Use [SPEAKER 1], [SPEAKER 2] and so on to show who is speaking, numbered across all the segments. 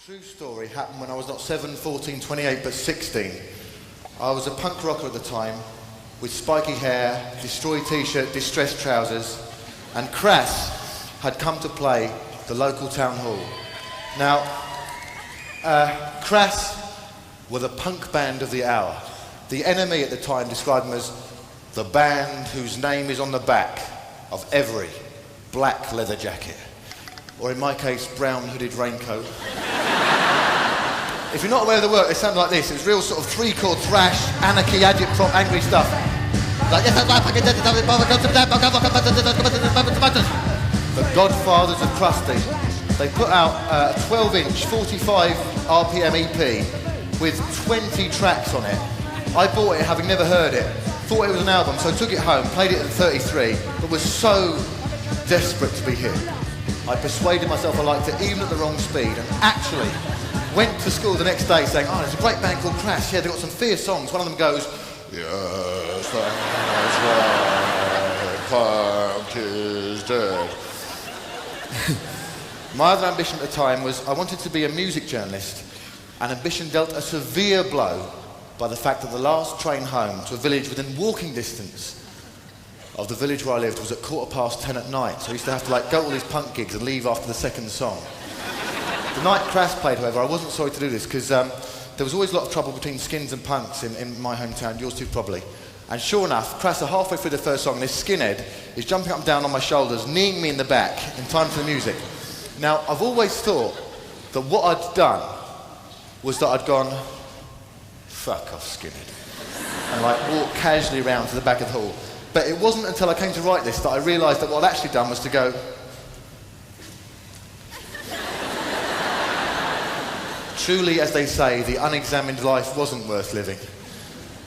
[SPEAKER 1] True story happened when I was not 7, 14, 28, but 16. I was a punk rocker at the time, with spiky hair, destroyed t-shirt, distressed trousers, and Crass had come to play the local town hall. Now, Crass were the punk band of the hour. The Enemy at the time described them as the band whose name is on the back of every black leather jacket, or in my case, brown hooded raincoat. If you're not aware of the work, they sound like this. It was real sort of three-chord thrash, anarchy, agitprop, angry stuff. Like, the Godfathers of Krusty. They put out a 12-inch, 45 RPM EP with 20 tracks on it. I bought it having never heard it, thought it was an album, so I took it home, played it at 33, but was so desperate to be hit. I persuaded myself I liked it even at the wrong speed, and actually went to school the next day saying, oh, there's a great band called Crass. Yeah, they've got some fierce songs. One of them goes, yes, that's right, punk is dead. My other ambition at the time was I wanted to be a music journalist, and ambition dealt a severe blow by the fact that the last train home to a village within walking distance of the village where I lived was at 10:15 at night. So I used to have to go to all these punk gigs and leave after the second song. The night Crass played, however, I wasn't sorry to do this because there was always a lot of trouble between skins and punks in my hometown, yours too probably. And sure enough, Crass are halfway through the first song and this skinhead is jumping up and down on my shoulders, kneeing me in the back in time to the music. Now, I've always thought that what I'd done was that I'd gone, fuck off, skinhead, and walked casually around to the back of the hall. But it wasn't until I came to write this that I realised that what I'd actually done was to go, truly, as they say, the unexamined life wasn't worth living.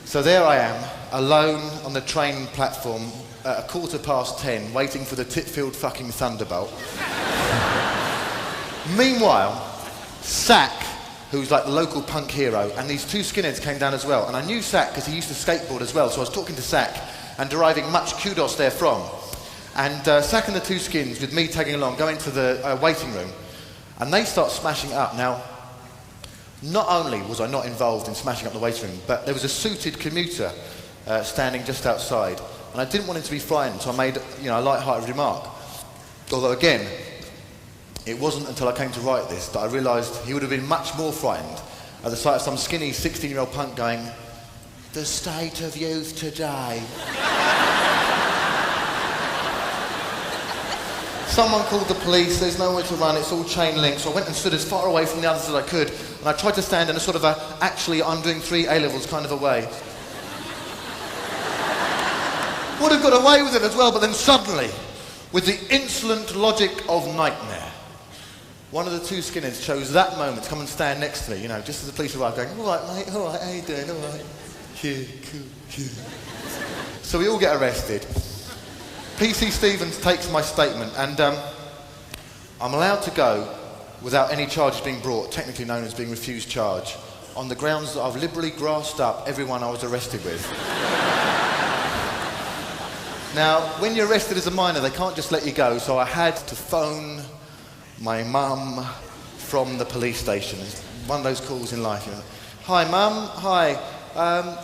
[SPEAKER 1] So there I am, alone on the train platform at 10:15, waiting for the Titfield fucking Thunderbolt. Meanwhile, Sack, who's like the local punk hero, and these two skinheads came down as well. And I knew Sack because he used to skateboard as well, so I was talking to Sack and deriving much kudos therefrom. And Sack and the two skins, with me tagging along, go into the waiting room, and they start smashing it up. Now, not only was I not involved in smashing up the waiting room, but there was a suited commuter standing just outside, and I didn't want him to be frightened, so I made a light-hearted remark. Although again, it wasn't until I came to write this that I realised he would have been much more frightened at the sight of some skinny 16-year-old punk going, "The state of youth today." Someone called the police, there's nowhere to run, it's all chain linked, so I went and stood as far away from the others as I could, and I tried to stand in a sort of actually I'm doing 3 A-levels kind of a way. Would have got away with it as well, but then suddenly, with the insolent logic of nightmare, one of the two skinheads chose that moment to come and stand next to me, just as the police arrived, going, "All right, mate, all right, how you doing, all right?" Yeah, cool, yeah. So we all get arrested. PC Stevens takes my statement, and I'm allowed to go without any charges being brought, technically known as being refused charge, on the grounds that I've liberally grassed up everyone I was arrested with. Now, when you're arrested as a minor, they can't just let you go, so I had to phone my mum from the police station. It's one of those calls in life, "Hi, Mum. Hi.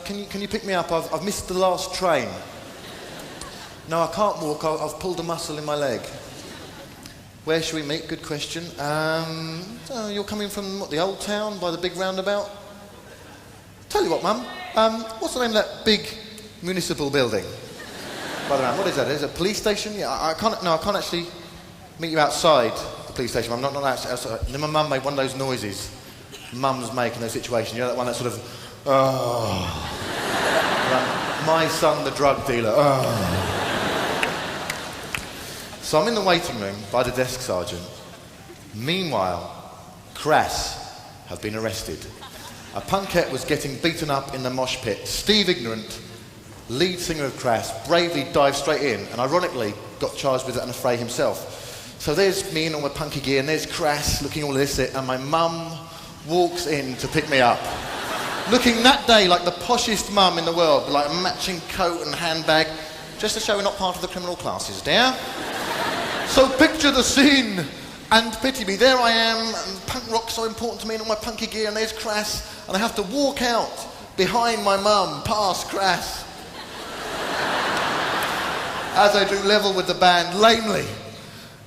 [SPEAKER 1] Can you pick me up? I've missed the last train." "No, I can't walk. I've pulled a muscle in my leg." "Where should we meet? Good question. You're coming from the old town by the big roundabout?" "Tell you what, Mum. What's the name of that big municipal building by the round? What is that? Is it a police station? Yeah, I can't actually meet you outside the police station. I'm not outside." And then my mum made one of those noises mums make in those situations. That one that sort of, oh. My son, the drug dealer. Oh. So I'm in the waiting room by the desk sergeant. Meanwhile, Crass have been arrested. A punkette was getting beaten up in the mosh pit. Steve Ignorant, lead singer of Crass, bravely dived straight in and ironically got charged with an affray himself. So there's me in all my punky gear and there's Crass looking all illicit, and my mum walks in to pick me up. Looking that day like the poshest mum in the world, with like a matching coat and handbag, just to show we're not part of the criminal classes, dear. So picture the scene And pity me, there I am, and punk rock's so important to me and all my punky gear, and there's Crass, and I have to walk out behind my mum, past Crass. As I do level with the band, lamely,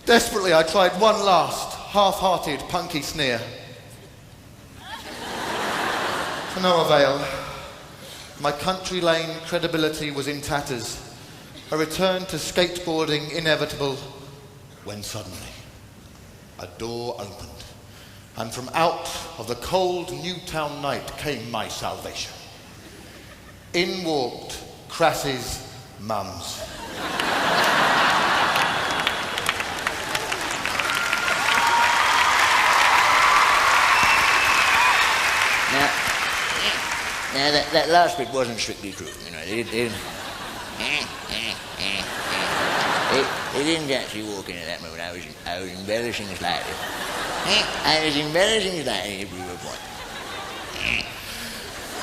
[SPEAKER 1] desperately, I tried one last, half-hearted, punky sneer. To no avail. My country lane credibility was in tatters. A return to skateboarding inevitable, when suddenly a door opened, and from out of the cold Newtown night came my salvation. In walked Crass's mums.
[SPEAKER 2] Now that last bit wasn't strictly true, you know. They didn't actually walk into that moment. I was embellishing slightly. I was embellishing slightly, if you were point.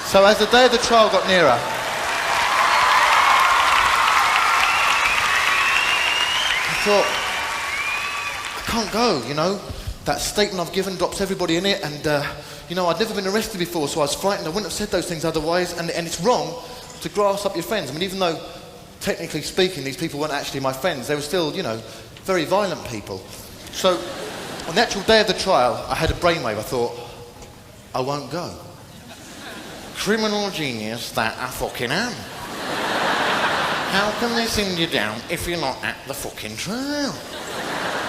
[SPEAKER 1] So as the day of the trial got nearer, I thought, I can't go, you know. That statement I've given drops everybody in it, and, you know, I'd never been arrested before, so I was frightened. I wouldn't have said those things otherwise, and it's wrong to grass up your friends. I mean, even though, technically speaking, these people weren't actually my friends, they were still, you know, very violent people. So, on the actual day of the trial, I had a brainwave. I thought, I won't go. Criminal genius that I fucking am. How can they send you down if you're not at the fucking trial?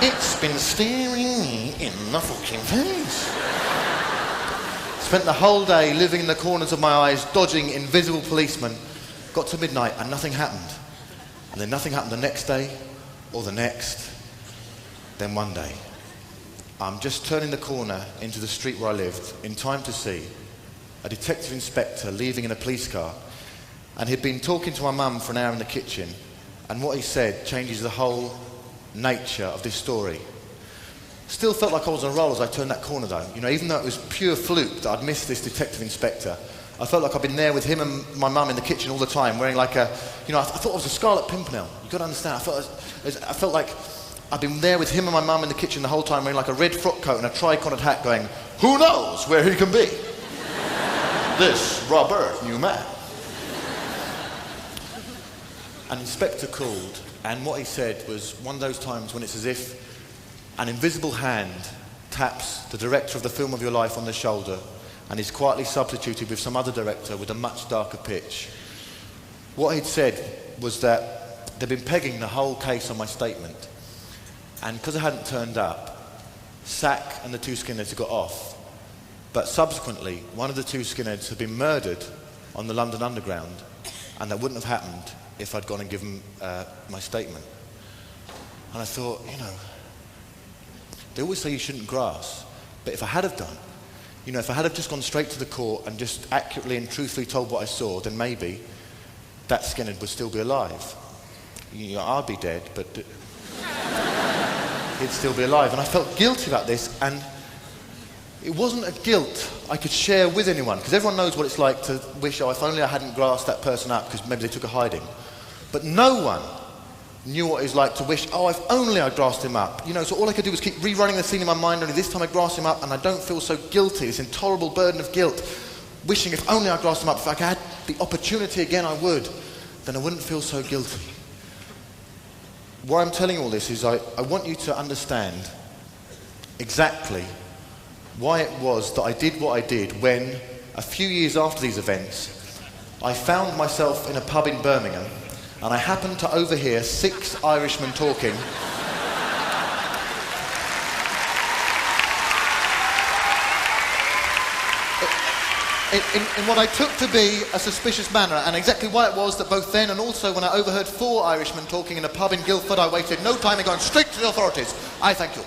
[SPEAKER 1] It's been staring me in the fucking face. Spent the whole day living in the corners of my eyes, dodging invisible policemen. Got to midnight and nothing happened. And then nothing happened the next day, or the next. Then one day, I'm just turning the corner into the street where I lived, in time to see a detective inspector leaving in a police car. And he'd been talking to my mum for an hour in the kitchen, and what he said changes the whole nature of this story. Still felt like I was on a roll as I turned that corner though. You know, even though it was pure fluke that I'd missed this detective inspector, I felt like I'd been there with him and my mum in the kitchen all the time, wearing like a, you know, I thought I was a Scarlet Pimpernel. You've got to understand, I felt like I'd been there with him and my mum in the kitchen the whole time, wearing like a red frock coat and a tri-cornered hat, going, who knows where he can be? This Robert Newman. An inspector called, and what he said was one of those times when it's as if an invisible hand taps the director of the film of your life on the shoulder and is quietly substituted with some other director with a much darker pitch. What he'd said was that they'd been pegging the whole case on my statement, and because I hadn't turned up, Sack and the two skinheads had got off, but subsequently one of the two skinheads had been murdered on the London Underground, and that wouldn't have happened if I'd gone and given my statement. And I thought, you know, they always say you shouldn't grass, but if I had have done, you know, if I had have just gone straight to the court and just accurately and truthfully told what I saw, then maybe that skinhead would still be alive. You know, I'd be dead, but he'd still be alive. And I felt guilty about this, and it wasn't a guilt I could share with anyone, because everyone knows what it's like to wish, oh, if only I hadn't grassed that person up, because maybe they took a hiding. But no one knew what it was like to wish, oh, if only I grassed him up. You know, so all I could do was keep rerunning the scene in my mind, only this time I grassed him up and I don't feel so guilty, this intolerable burden of guilt, wishing if only I grassed him up, if I had the opportunity again I would, then I wouldn't feel so guilty. Why I'm telling you all this is I want you to understand exactly why it was that I did what I did when, a few years after these events, I found myself in a pub in Birmingham and I happened to overhear 6 Irishmen talking. In what I took to be a suspicious manner, and exactly why it was that both then and also when I overheard 4 Irishmen talking in a pub in Guildford, I waited no time in going straight to the authorities. I thank you.